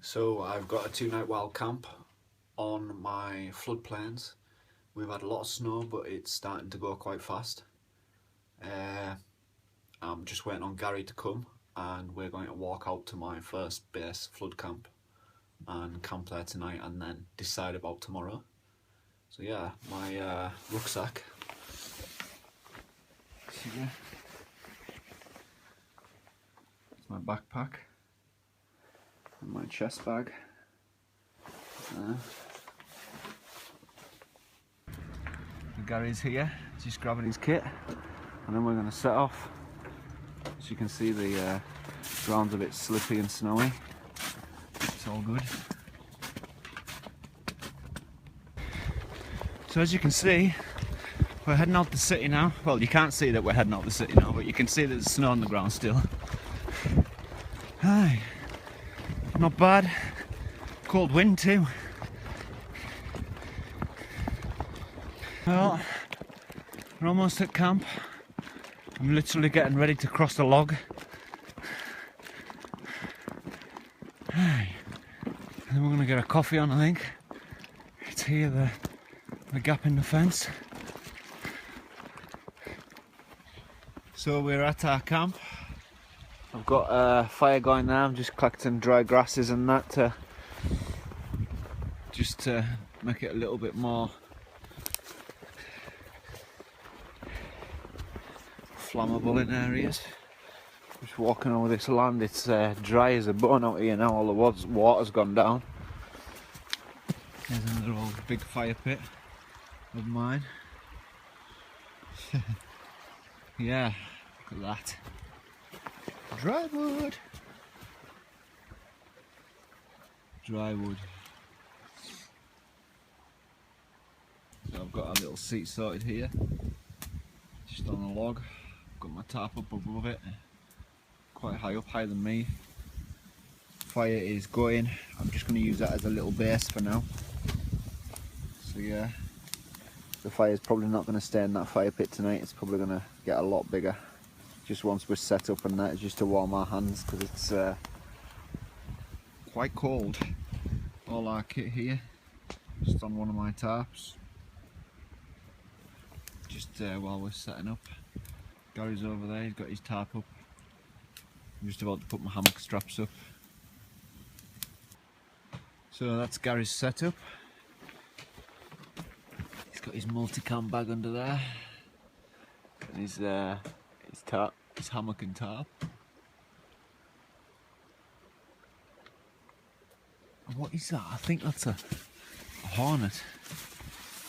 So I've got a 2-night wild camp on my floodplains. We've had a lot of snow, but it's starting to go quite fast. I'm just waiting on Garry to come, and we're going to walk out to my first base flood camp and camp there tonight and then decide about tomorrow. So yeah, my rucksack. It's my backpack and my chest bag. Garry's here, just grabbing his kit, and then we're going to set off. As you can see, the ground's a bit slippy and snowy. It's all good. So as you can see, we're heading out the city now. Well, you can't see that we're heading out the city now, but you can see that there's snow on the ground still. Hi, not bad. Cold wind too. Well, we're almost at camp. I'm literally getting ready to cross the log. Hi. And then we're going to get a coffee on, I think. It's here, the gap in the fence. So we're at our camp. I've got a fire going now. I'm just collecting dry grasses and that to make it a little bit more flammable in areas. Just walking over this land, it's dry as a bone out here now. All the water's gone down. There's another old big fire pit of mine. Yeah, look at that. Dry wood. Dry wood. So I've got a little seat sorted here, just on a log. Got my tarp up above it, quite high up, higher than me. Fire is going. I'm just going to use that as a little base for now. So yeah, the fire's probably not going to stay in that fire pit tonight. It's probably going to get a lot bigger. Just once we're set up, and that is just to warm our hands because it's quite cold. All our kit here, just on one of my tarps. Just while we're setting up. Garry's over there, he's got his tarp up. I'm just about to put my hammock straps up. So that's Garry's setup. He's got his multi-cam bag under there. And his tarp, his hammock and tarp. And what is that? I think that's a hornet.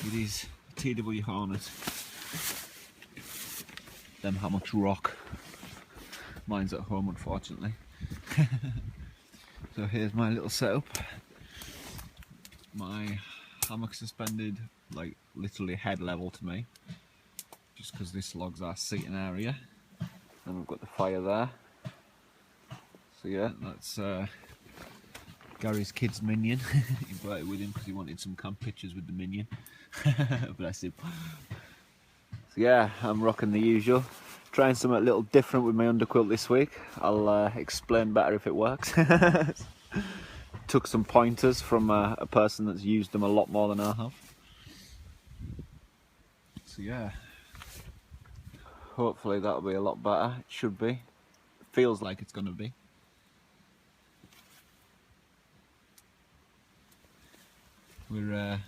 It is a TW hornet. Them hammocks rock. Mine's at home, unfortunately. So here's my little setup. My hammock suspended like literally head level to me, just because this log's our seating area. And we've got the fire there. So yeah, that's Garry's kid's minion. He brought it with him because he wanted some camp pictures with the minion. Bless him. So yeah, I'm rocking the usual. Trying something a little different with my underquilt this week. I'll explain better if it works. Took some pointers from a person that's used them a lot more than I have. So yeah, hopefully that'll be a lot better. It should be. It feels like it's going to be. We're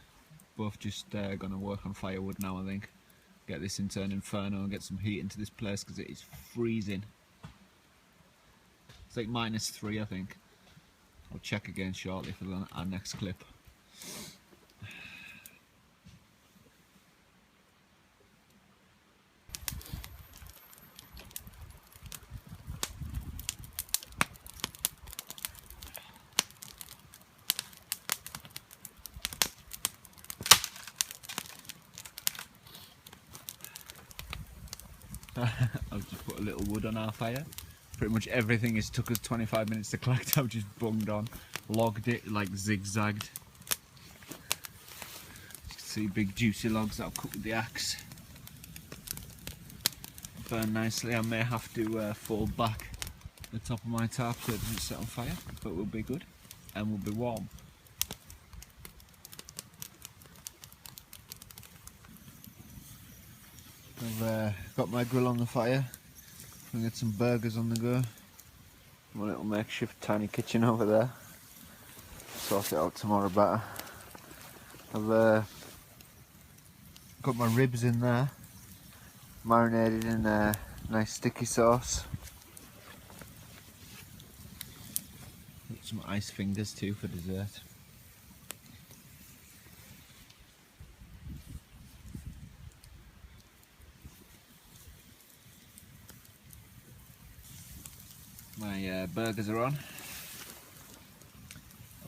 both just going to work on firewood now, I think. Get this into an inferno and get some heat into this place because it is freezing. It's like -3, I think. I'll check again shortly for our next clip. I've just put a little wood on our fire. Pretty much everything has took us 25 minutes to collect. I've just bunged on, logged it, like zigzagged. You can see big juicy logs that I've cut with the axe. Burn nicely. I may have to fold back the top of my tarp so it doesn't set on fire, but it will be good. and will be warm. I've got my grill on the fire. I'm gonna get some burgers on the go. My little makeshift tiny kitchen over there. Sort it out tomorrow better. I've got my ribs in there, marinated in a nice sticky sauce. Got some ice fingers too for dessert. My burgers are on.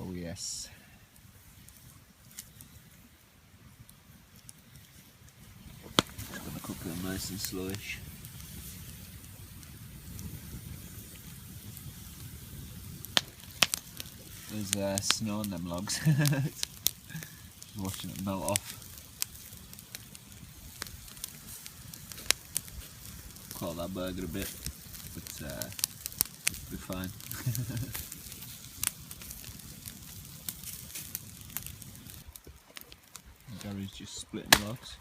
Oh yes. Just gonna cook them nice and slowish. There's snow on them logs. Just watching it melt off. Caught that burger a bit, but it'll be fine. Garry's just splitting logs.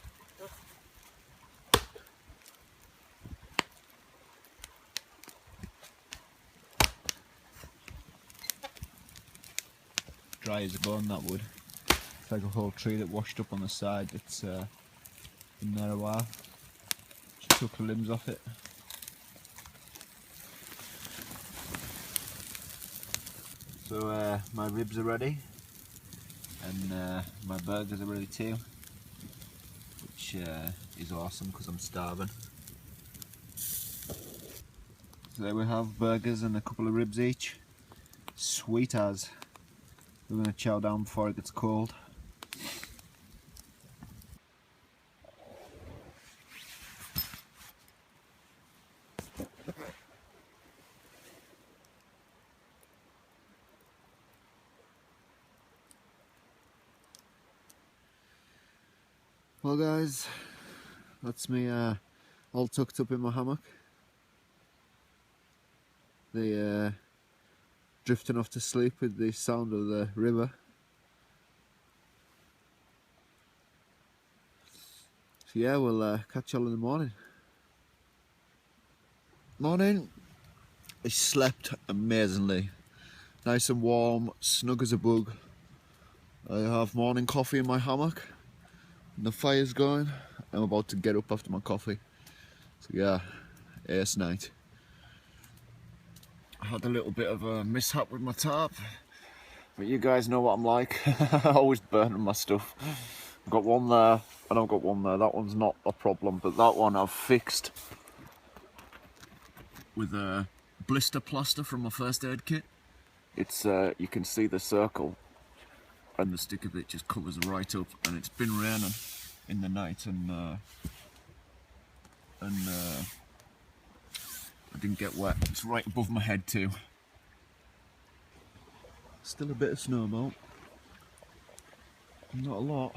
Dry as a bone, that wood. It's like a whole tree that washed up on the side that's been there a while. Just took the limbs off it. So my ribs are ready, and my burgers are ready too, which is awesome because I'm starving. So there we have burgers and a couple of ribs each. Sweet as. We're going to chow down before it gets cold. Well guys, that's me all tucked up in my hammock. Drifting off to sleep with the sound of the river. So yeah, we'll catch y'all in the morning. Morning. I slept amazingly. Nice and warm, snug as a bug. I have morning coffee in my hammock. And the fire's going. I'm about to get up after my coffee. So yeah, ace night. I had a little bit of a mishap with my tarp, but you guys know what I'm like. Always burning my stuff. I've got one there, and I've got one there. That one's not a problem, but that one I've fixed with a blister plaster from my first aid kit. It's you can see the circle, and the stick of it just covers right up. And it's been raining in the night, and I didn't get wet. It's right above my head too. Still a bit of snow melt. Not a lot.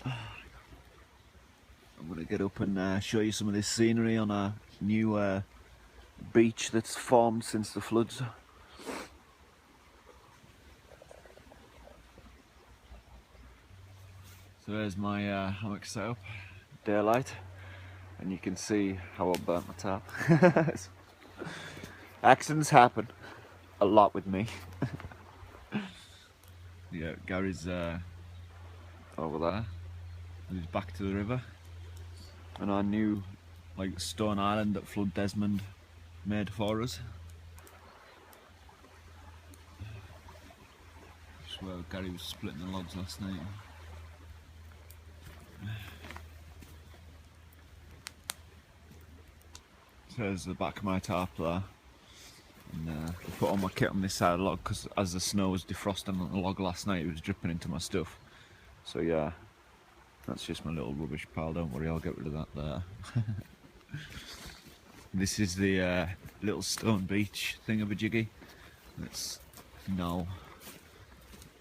I'm gonna get up and show you some of this scenery on a new beach that's formed since the floods. So there's my hammock setup. Daylight, and you can see how I burnt my tarp. Accidents happen a lot with me. Yeah, Garry's over there. He's back to the river, and our new like stone island that Flood Desmond made for us. That's where Garry was splitting the logs last night. So there's the back of my tarp there, and I put all my kit on this side of the log because as the snow was defrosting on the log last night, it was dripping into my stuff. So yeah, that's just my little rubbish pile, don't worry, I'll get rid of that there. This is the little stone beach thingamajiggy that's now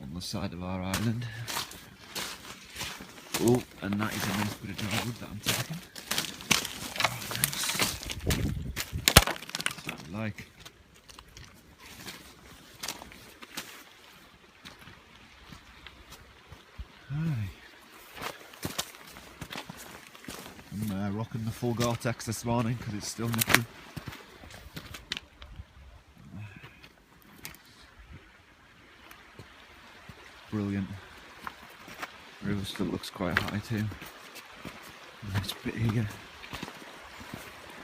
on the side of our island. Oh, and that is a nice bit of dry wood that I'm taking. Oh, nice. it like? Aye. I'm rocking the full Gore-Tex this morning because it's still nippy. Brilliant. River still looks quite high too. Nice bit here.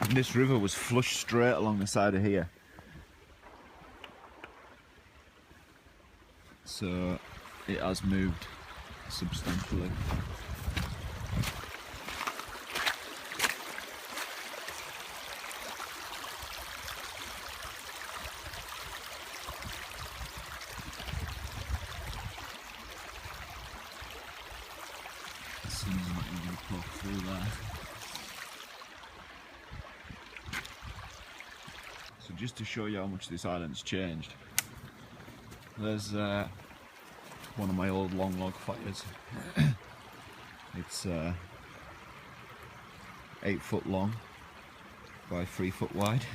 And this river was flushed straight along the side of here. So it has moved substantially. The sun's not even going to poke through there. So just to show you how much this island's changed, there's one of my old long log fires. It's 8 foot long by 3 foot wide,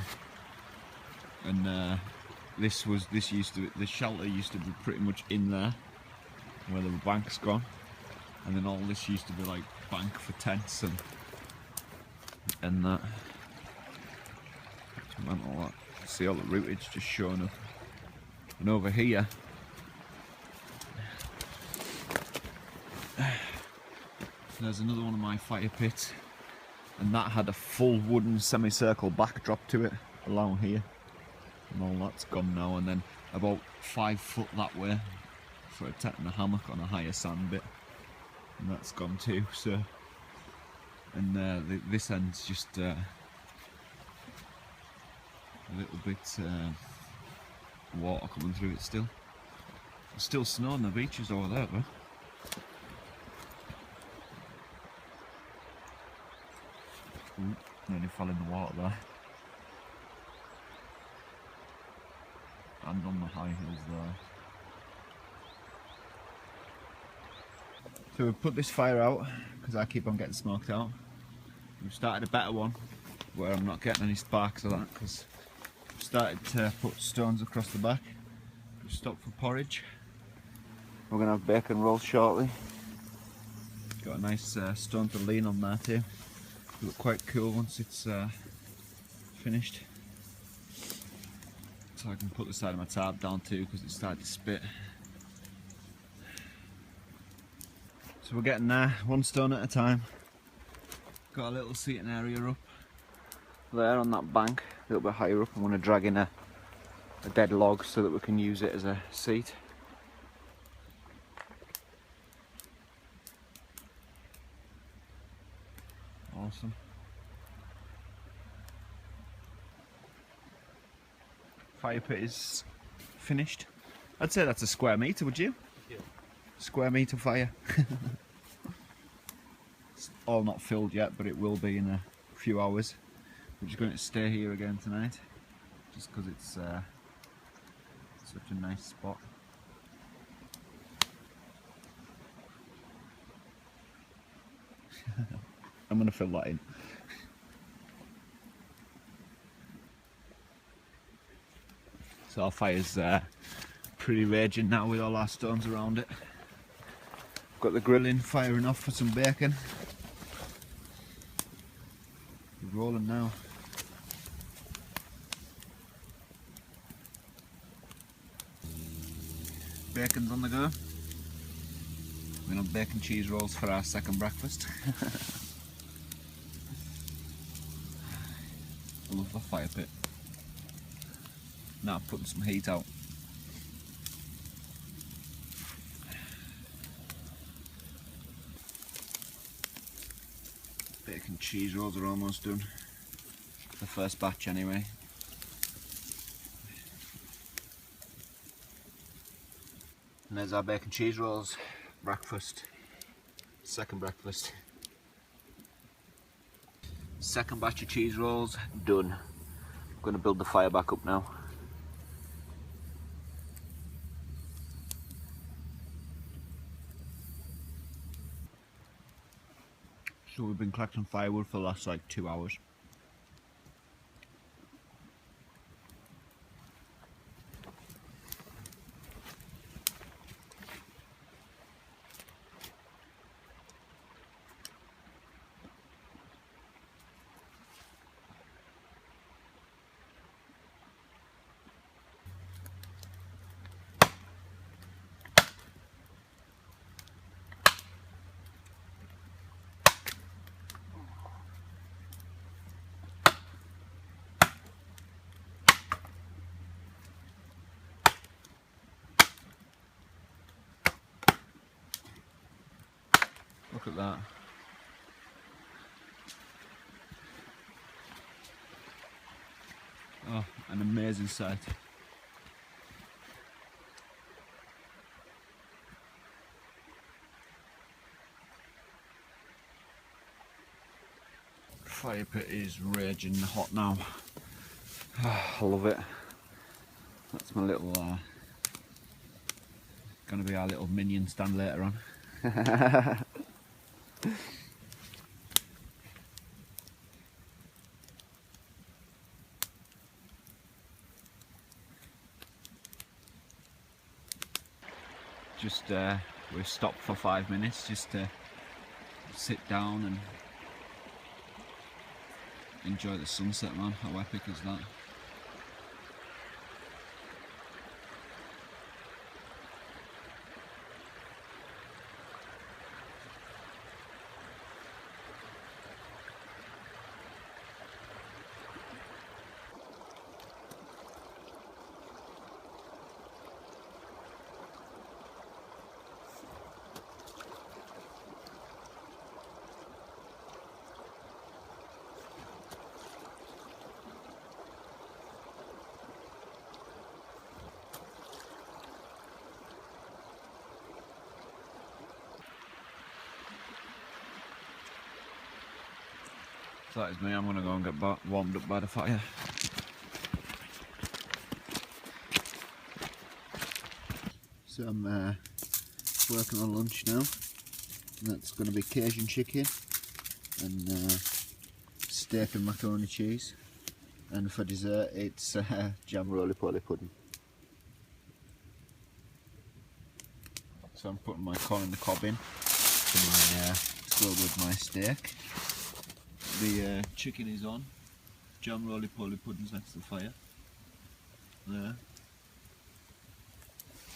and this shelter used to be pretty much in there where the bank's gone, and then all this used to be like bank for tents and that. It's mental that. See all the rootage just showing up, and over here there's another one of my fire pits, and that had a full wooden semicircle backdrop to it along here, and all that's gone now. And then about 5 foot that way for a tent and a hammock on a higher sand bit, and that's gone too. So, and this end's just a little bit water coming through it still. There's still snow on the beaches over there though. Ooh, nearly fell in the water there. And on the high hills there. So we've put this fire out because I keep on getting smoked out. We've started a better one where I'm not getting any sparks of that because we've started to put stones across the back. We've stopped for porridge. We're going to have bacon rolls shortly. Got a nice stone to lean on there too. It'll look quite cool once it's finished. So I can put the side of my tarp down too because it's started to spit. So we're getting there, one stone at a time. Got a little seating area up there on that bank, a little bit higher up. I'm going to drag in a dead log so that we can use it as a seat. Awesome. Fire pit is finished. I'd say that's a square metre, would you? Yeah. Square metre fire. It's all not filled yet, but it will be in a few hours. We're just going to stay here again tonight, just because it's such a nice spot. I'm going to fill that in. So our fire's pretty raging now with all our stones around it. Got the grilling firing off for some bacon. We're rolling now. Bacon's on the go. We're going to have bacon cheese rolls for our second breakfast. I love the fire pit. Now putting some heat out. Bacon cheese rolls are almost done. The first batch anyway. And there's our bacon cheese rolls. Breakfast. Second breakfast. Second batch of cheese rolls done. I'm going to build the fire back up now. So we've been collecting firewood for the last like 2 hours. that. Oh, an amazing sight. Fire pit is raging hot now. I love it. That's my little, gonna be our little minion stand later on. Just we've stopped for 5 minutes just to sit down and enjoy the sunset, man. How epic is that? So that is me. I'm going to go and get warmed up by the fire. So I'm working on lunch now. And that's going to be Cajun chicken and steak and macaroni cheese. And for dessert it's jam roly-poly pudding. So I'm putting my corn in the cob in to go with my steak. The chicken is on. Jam roly-poly pudding's next to the fire. There.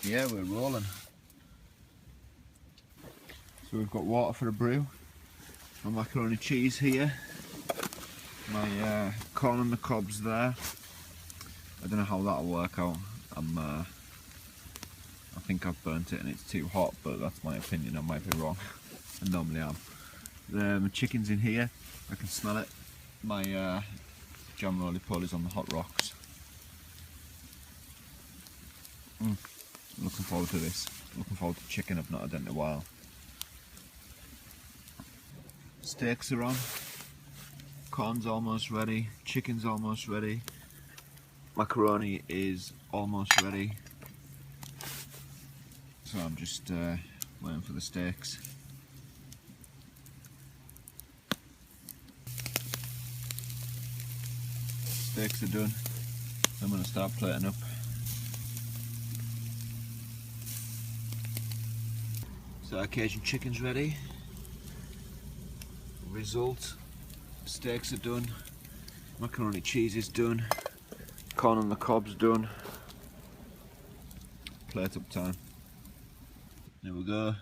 Yeah, we're rolling. So we've got water for a brew. My macaroni cheese here. My corn on the cobs there. I don't know how that'll work out. I think I've burnt it and it's too hot, but that's my opinion. I might be wrong. I normally am. My chicken's in here. I can smell it. My jam roly-poly's on the hot rocks. Looking forward to this. Looking forward to chicken I've not had in a while. Steaks are on. Corn's almost ready. Chicken's almost ready. Macaroni is almost ready. So I'm just waiting for the steaks. Steaks are done. I'm going to start plating up. So our Cajun chicken's ready. Result, steaks are done. Macaroni cheese is done. Corn on the cob's done. Plate up time. There we go.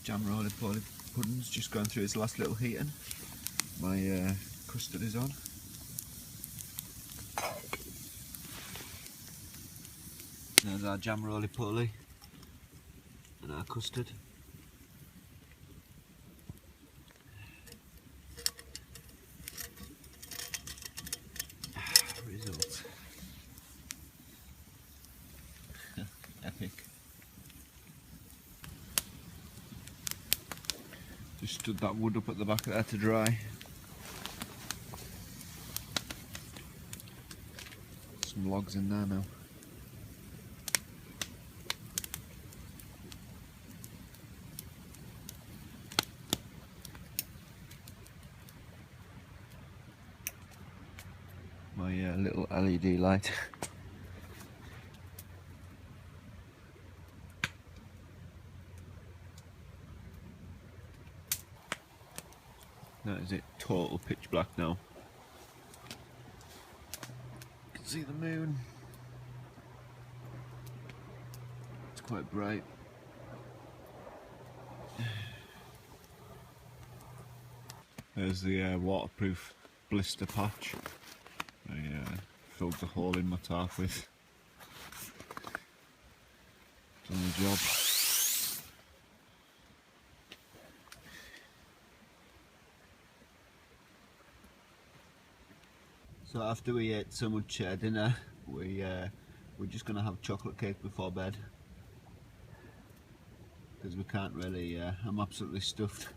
Jam roly-poly pudding's just going through its last little heating. My custard is on. There's our jam roly-poly and our custard. Result. Epic. Just stood that wood up at the back of there to dry. Some logs in there now. My little LED light. That is it, total pitch black now. You can see the moon. It's quite bright. There's the waterproof blister patch. I filled the hole in my tarp with. Done the job. So after we ate so much dinner, we're just gonna have chocolate cake before bed because we can't really. I'm absolutely stuffed.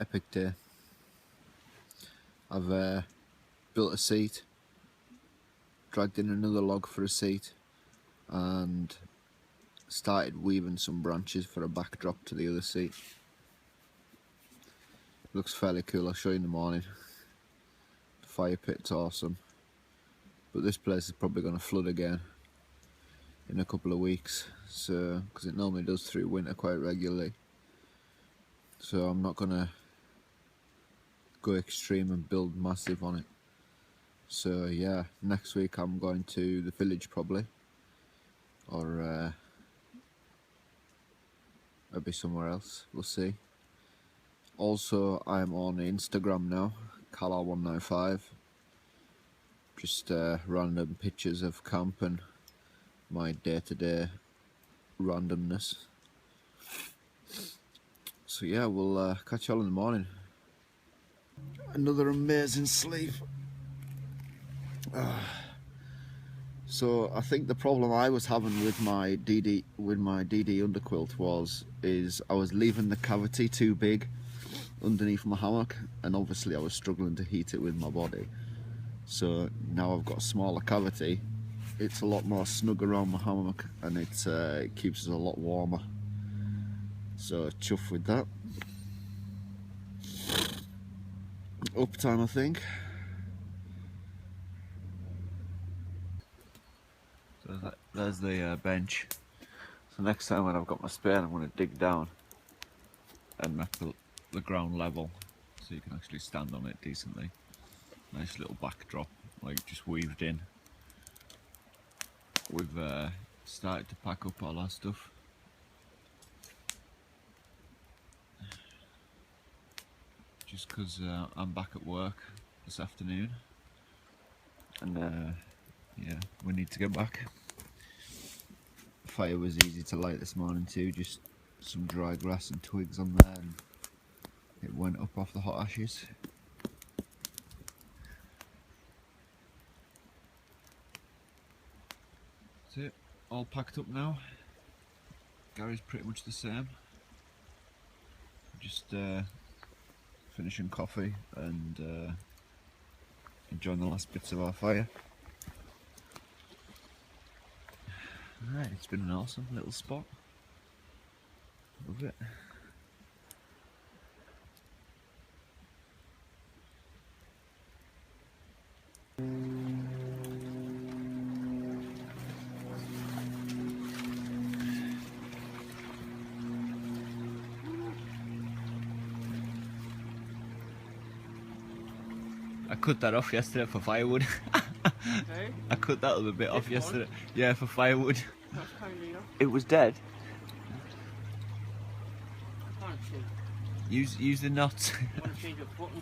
Epic day. I've built a seat, dragged in another log for a seat, and started weaving some branches for a backdrop to the other seat. Looks fairly cool. I'll show you in the morning. The fire pit's awesome, but this place is probably going to flood again in a couple of weeks, so because it normally does through winter quite regularly. So I'm not going to go extreme and build massive on it. So yeah, next week I'm going to the village probably, or maybe somewhere else, we'll see. Also, I'm on Instagram now, Kala195, just random pictures of camp and my day-to-day randomness. So yeah, we'll catch you all in the morning. Another amazing sleep. So I think the problem I was having with my DD underquilt is I was leaving the cavity too big underneath my hammock, and obviously I was struggling to heat it with my body. So now I've got a smaller cavity, it's a lot more snug around my hammock, and it keeps us a lot warmer. So chuffed with that. Uptime, I think. So there's the bench. So next time when I've got my spare, I'm going to dig down and make the ground level so you can actually stand on it decently. Nice little backdrop, like just weaved in. We've started to pack up all our stuff. Just because I'm back at work this afternoon, and yeah, we need to get back. Fire was easy to light this morning too, just some dry grass and twigs on there, and it went up off the hot ashes. That's it, all packed up now. Gary's pretty much the same. Just finishing coffee and enjoying the last bits of our fire. Alright, it's been an awesome little spot. Love it. I cut that off yesterday for firewood. Hey? I cut that little bit off yesterday. Yeah, for firewood. That's kind of enough. It was dead. I can't see. Use the knots. I want to change the button.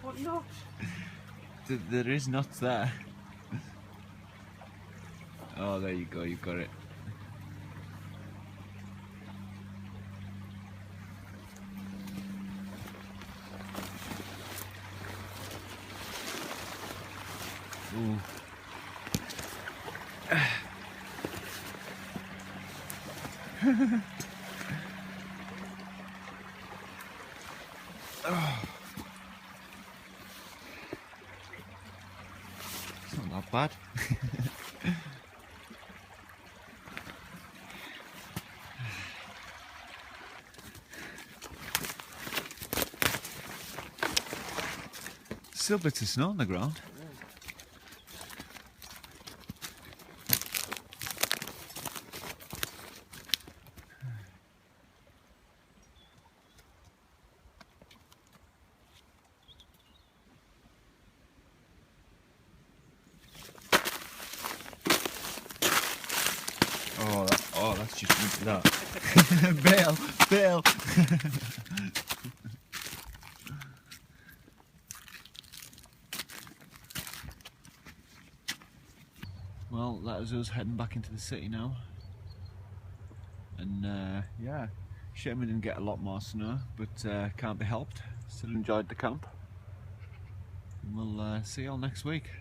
What knots? There is knots there. Oh, there you go. You've got it. Ooh. Oh. It's not that bad. Still bits of snow on the ground. Oh, that's just went to that. Bail, bail. Well, that is us heading back into the city now. And yeah, shame we didn't get a lot more snow, but can't be helped. Still enjoyed the camp. And we'll see you all next week.